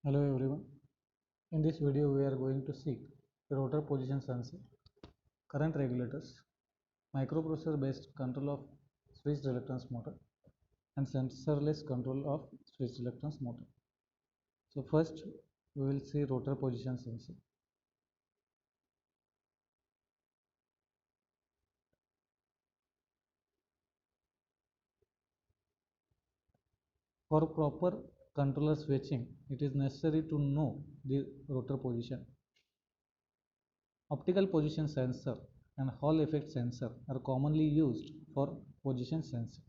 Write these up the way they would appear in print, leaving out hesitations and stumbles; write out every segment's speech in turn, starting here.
Hello everyone. In this video we are going to see the rotor position sensor, current regulators, microprocessor based control of switched reluctance motor and sensorless control of switched reluctance motor. So first we will see rotor position sensor. For proper controller switching, it is necessary to know the rotor position. Optical position sensor and Hall effect sensor are commonly used for position sensing.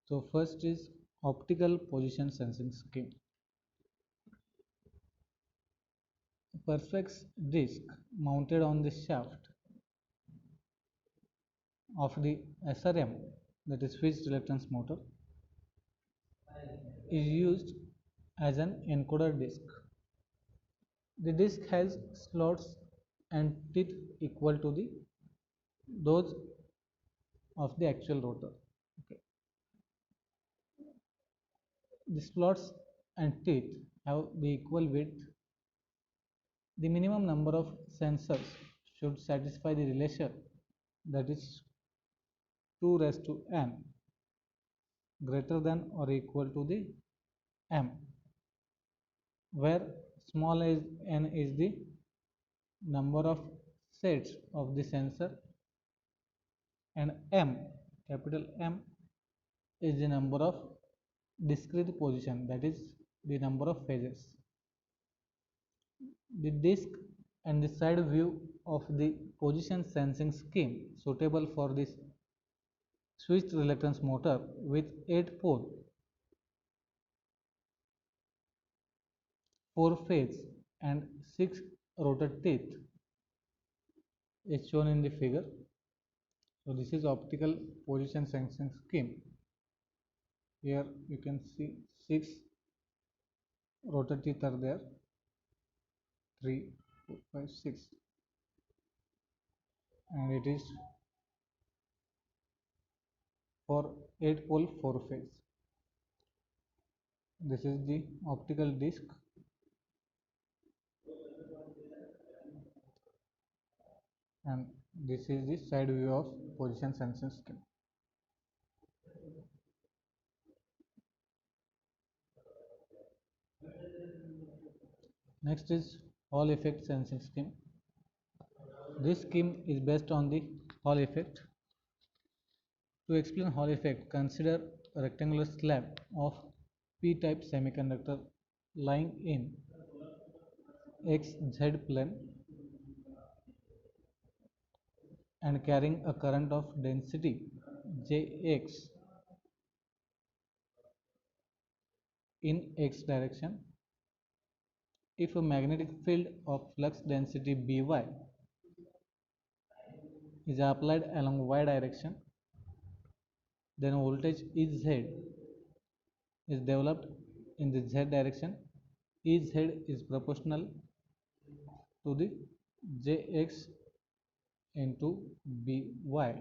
So first is optical position sensing scheme. Perspex disc mounted on the shaft of the SRM, that is switched reluctance motor, is used as an encoder disc. The disc has slots and teeth equal to those of the actual rotor. Okay. The slots and teeth have the equal width. The minimum number of sensors should satisfy the relation, that is 2 raised to n greater than or equal to the m, where small n is the number of sets of the sensor and m, capital M, is the number of discrete position, that is the number of phases. The disc and the side view of the position sensing scheme suitable for this switched reluctance motor with 8 pole 4 phase and 6 rotor teeth is shown in the figure. So this is optical position sensing scheme. Here you can see 6 rotor teeth are there, 3, 4, 5, 6, and it is for 8 pole 4 phase. This is the optical disc and this is the side view of position sensing scheme. Next is Hall effect sensing scheme. This scheme is based on the Hall effect. To explain Hall effect, consider a rectangular slab of p-type semiconductor lying in xz plane and carrying a current of density Jx in x direction. If a magnetic field of flux density By is applied along y direction, then voltage Ez is developed in the z direction. Ez is proportional to the Jx into By,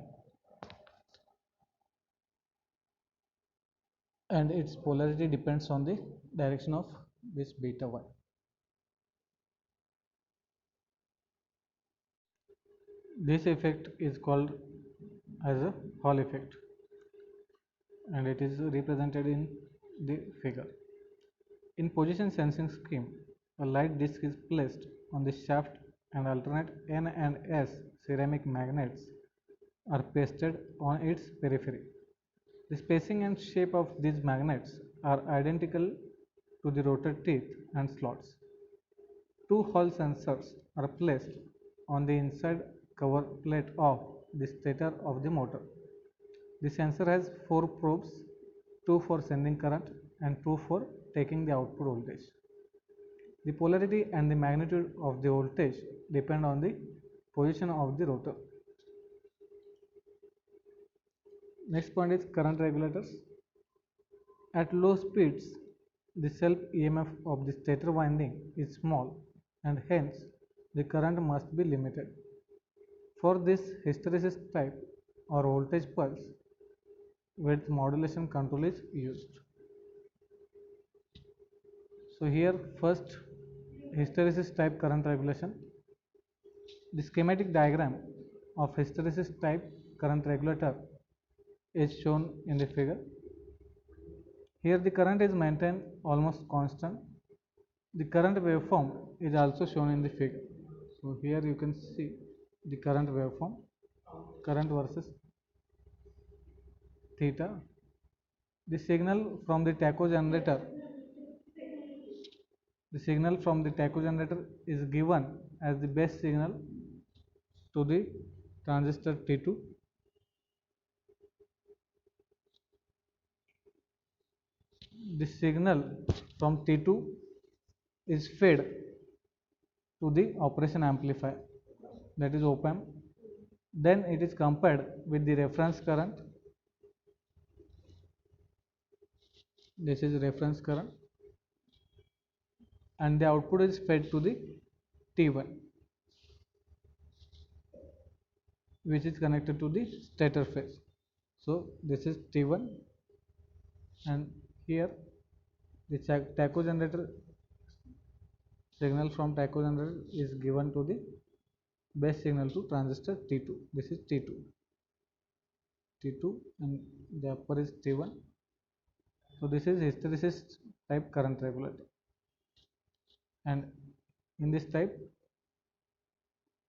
and its polarity depends on the direction of this beta y. This effect is called as a Hall effect and it is represented in the figure. In position sensing scheme, a light disc is placed on the shaft and alternate N and S ceramic magnets are pasted on its periphery. The spacing and shape of these magnets are identical to the rotor teeth and slots. 2 Hall sensors are placed on the inside cover plate of the stator of the motor. The sensor has 4 probes, 2 for sending current and 2 for taking the output voltage. The polarity and the magnitude of the voltage depend on the position of the rotor. Next point is current regulators. At low speeds, the self EMF of the stator winding is small and hence the current must be limited. For this hysteresis type or voltage pulse, width modulation control is used. So here first hysteresis type current regulation. The schematic diagram of hysteresis type current regulator is shown in the figure. Here the current is maintained almost constant. The current waveform is also shown in the figure. So here you can see the current waveform, current versus theta. The signal from the tacho generator, is given as the base signal to the transistor T2. The signal from T2 is fed to the operation amplifier, that is op amp. Then it is compared with the reference current. This is reference current, and the output is fed to the T1, which is connected to the stator phase. So this is T1, and here the tacho generator signal from tacho generator is given to the base signal to transistor T2. This is T2, and the upper is T1. So this is hysteresis type current regulator, and in this type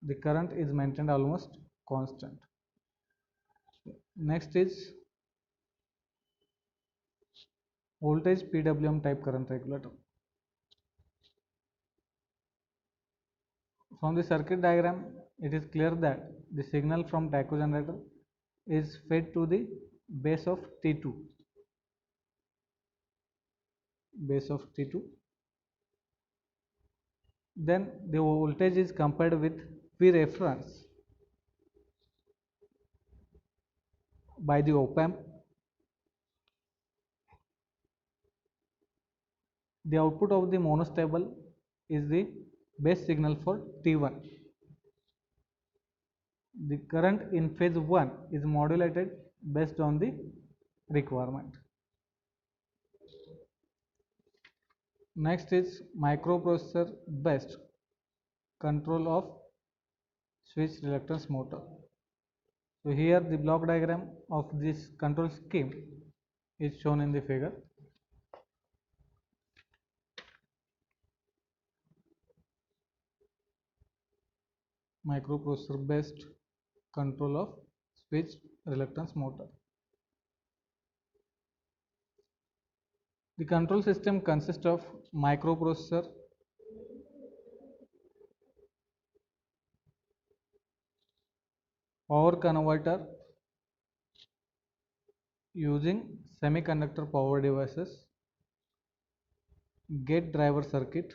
the current is maintained almost constant. Next is voltage PWM type current regulator. From the circuit diagram, it is clear that the signal from tacho generator is fed to the base of T2. Then the voltage is compared with V reference by the op amp. The output of the monostable is the base signal for T1. The current in phase 1 is modulated based on the requirement. Next is microprocessor based control of switch reluctance motor. So here the block diagram of this control scheme is shown in the figure. Microprocessor based control of switch reluctance motor. The control system consists of microprocessor, power converter using semiconductor power devices, gate driver circuit,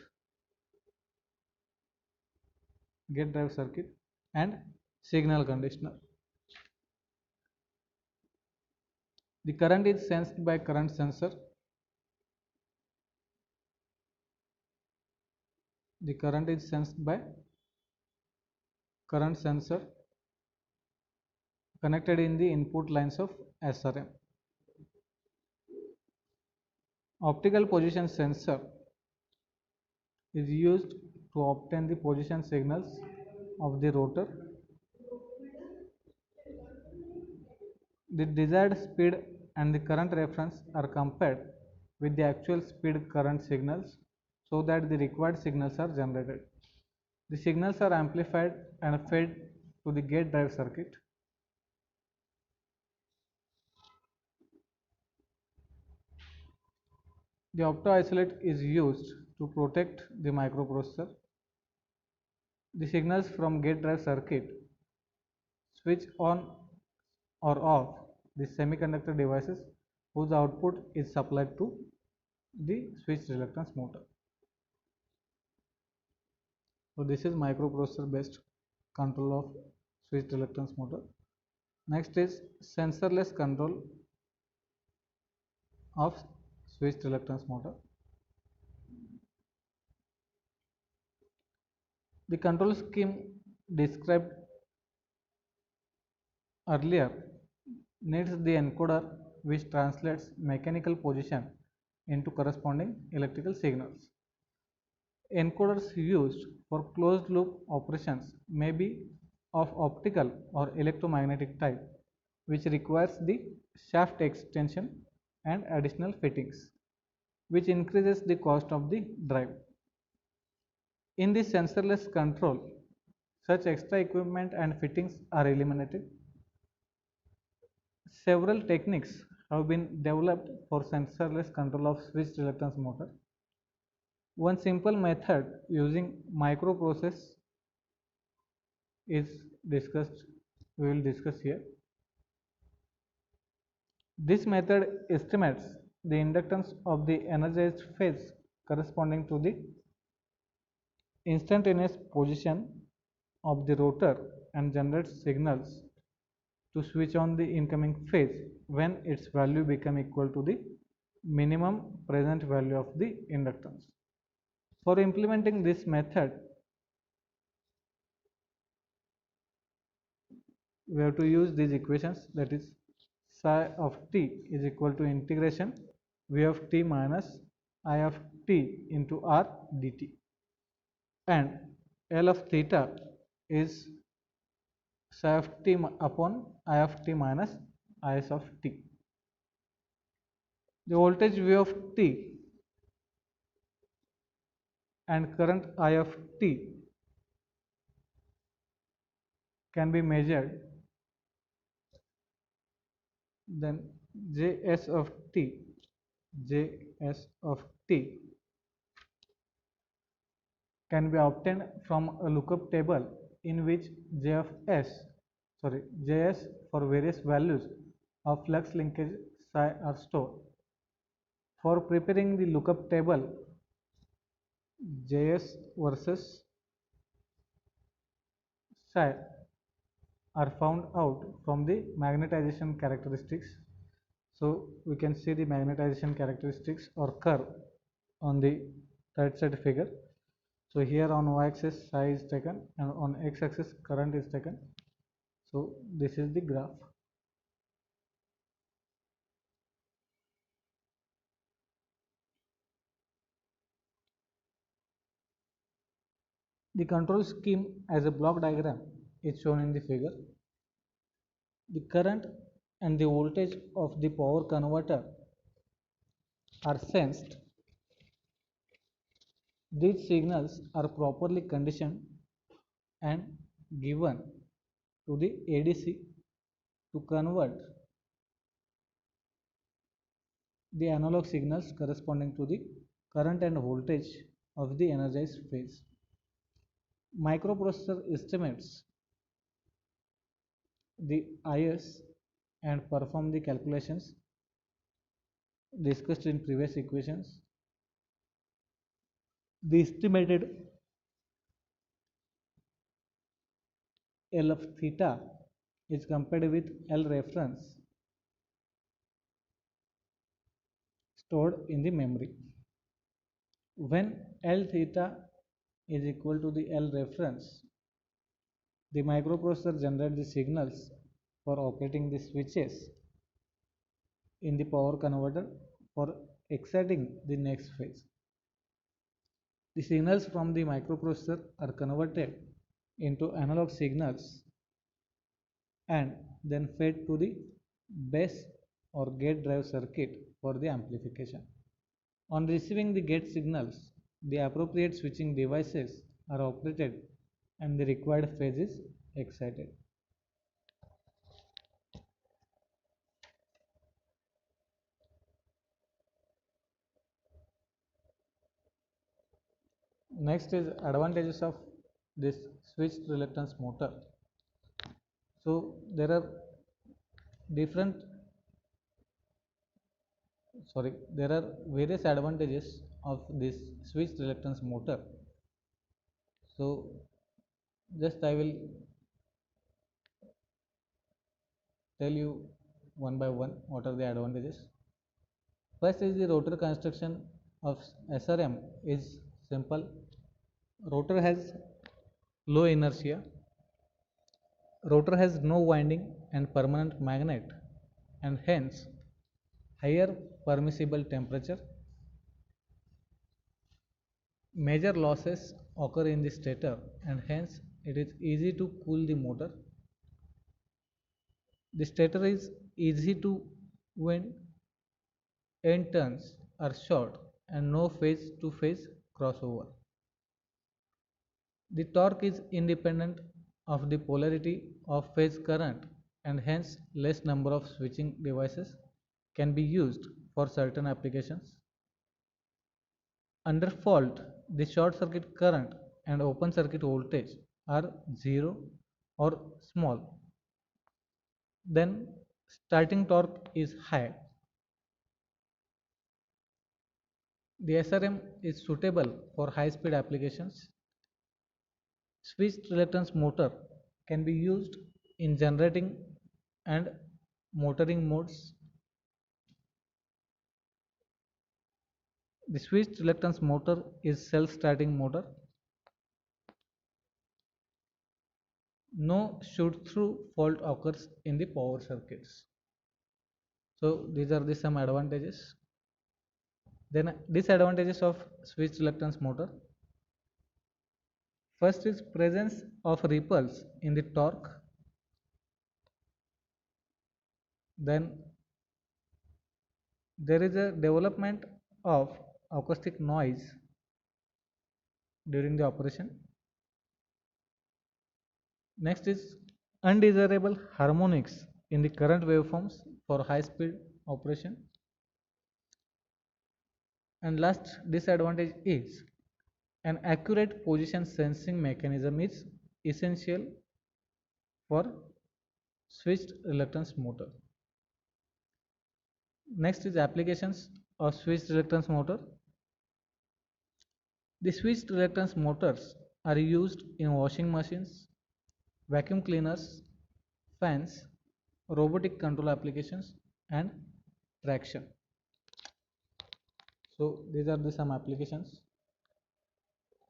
and signal conditioner. The current is sensed by current sensor. Connected in the input lines of SRM. Optical position sensor is used to obtain the position signals of the rotor. The desired speed and the current reference are compared with the actual speed current signals so that the required signals are generated. The signals are amplified and fed to the gate drive circuit. The opto-isolate is used to protect the microprocessor. The signals from gate drive circuit switch on or off the semiconductor devices whose output is supplied to the switch reluctance motor. So this is microprocessor based control of switch reluctance motor. Next is sensorless control of switch reluctance motor. The control scheme described earlier needs the encoder which translates mechanical position into corresponding electrical signals. Encoders used for closed loop operations may be of optical or electromagnetic type, which requires the shaft extension and additional fittings, which increases the cost of the drive. In the sensorless control, such extra equipment and fittings are eliminated. Several techniques have been developed for sensorless control of switched reluctance motor. One simple method using microprocess is discussed, we will discuss here. This method estimates the inductance of the energized phase corresponding to the instantaneous position of the rotor and generates signals to switch on the incoming phase when its value become equal to the minimum present value of the inductance. For implementing this method, we have to use these equations, that is psi of t is equal to integration v of t minus I of t into r dt, and L of theta is psi of t upon I of t minus Is of t. The voltage V of t and current I of t can be measured, then Js of t can be obtained from a lookup table in which Js for various values of flux linkage psi are stored. For preparing the lookup table, Js versus psi are found out from the magnetization characteristics. So we can see the magnetization characteristics or curve on the right side figure. So here on y-axis psi is taken and on x-axis current is taken. So this is the graph. The control scheme as a block diagram is shown in the figure. The current and the voltage of the power converter are sensed. These signals are properly conditioned and given to the ADC to convert the analog signals corresponding to the current and voltage of the energized phase. Microprocessor estimates the IS and perform the calculations discussed in previous equations. The estimated L of theta is compared with L reference stored in the memory. When L theta is equal to the L reference, the microprocessor generates the signals for operating the switches in the power converter for exciting the next phase. The signals from the microprocessor are converted into analog signals and then fed to the base or gate drive circuit for the amplification. On receiving the gate signals, the appropriate switching devices are operated and the required phase is excited. Next is advantages of this switched reluctance motor. So there are various advantages of this switched reluctance motor. So just I will tell you one by one what are the advantages. First is the rotor construction of SRM is simple. Rotor has low inertia. Rotor has no winding and permanent magnet, and hence higher permissible temperature. Major losses occur in the stator and hence it is easy to cool the motor. The stator is easy to wind, end turns are short and no phase to phase crossover. The torque is independent of the polarity of phase current and hence less number of switching devices can be used for certain applications. Under fault, the short circuit current and open circuit voltage are 0 or small. Then starting torque is high. The SRM is suitable for high speed applications. Switched reluctance motor can be used in generating and motoring modes. The switched reluctance motor is self-starting motor. No shoot-through fault occurs in the power circuits. So these are the some advantages. Then disadvantages of switched reluctance motor. First is presence of ripples in the torque. Then there is a development of acoustic noise during the operation. Next is undesirable harmonics in the current waveforms for high speed operation. And last disadvantage is an accurate position sensing mechanism is essential for switched reluctance motor. Next is applications of switched reluctance motor. The switched reluctance motors are used in washing machines, vacuum cleaners, fans, robotic control applications and traction. So these are the some applications.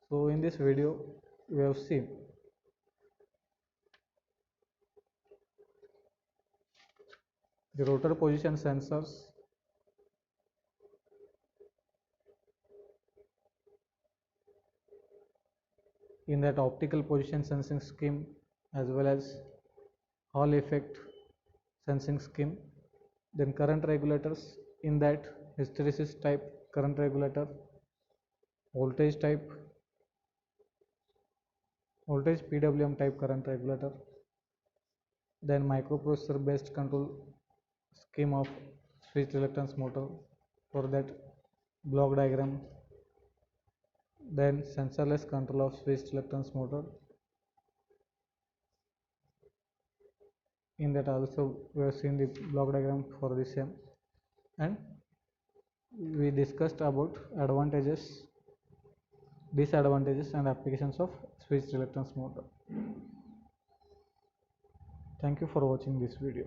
So in this video we have seen the rotor position sensors, in that optical position sensing scheme as well as Hall effect sensing scheme, then current regulators, in that hysteresis type current regulator, voltage type, voltage PWM type current regulator, then microprocessor based control scheme of switched reluctance motor, for that block diagram, then sensorless control of switched reluctance motor, in that also we have seen the block diagram for the same, and we discussed about advantages, disadvantages and applications of switched reluctance motor. Thank you for watching this video.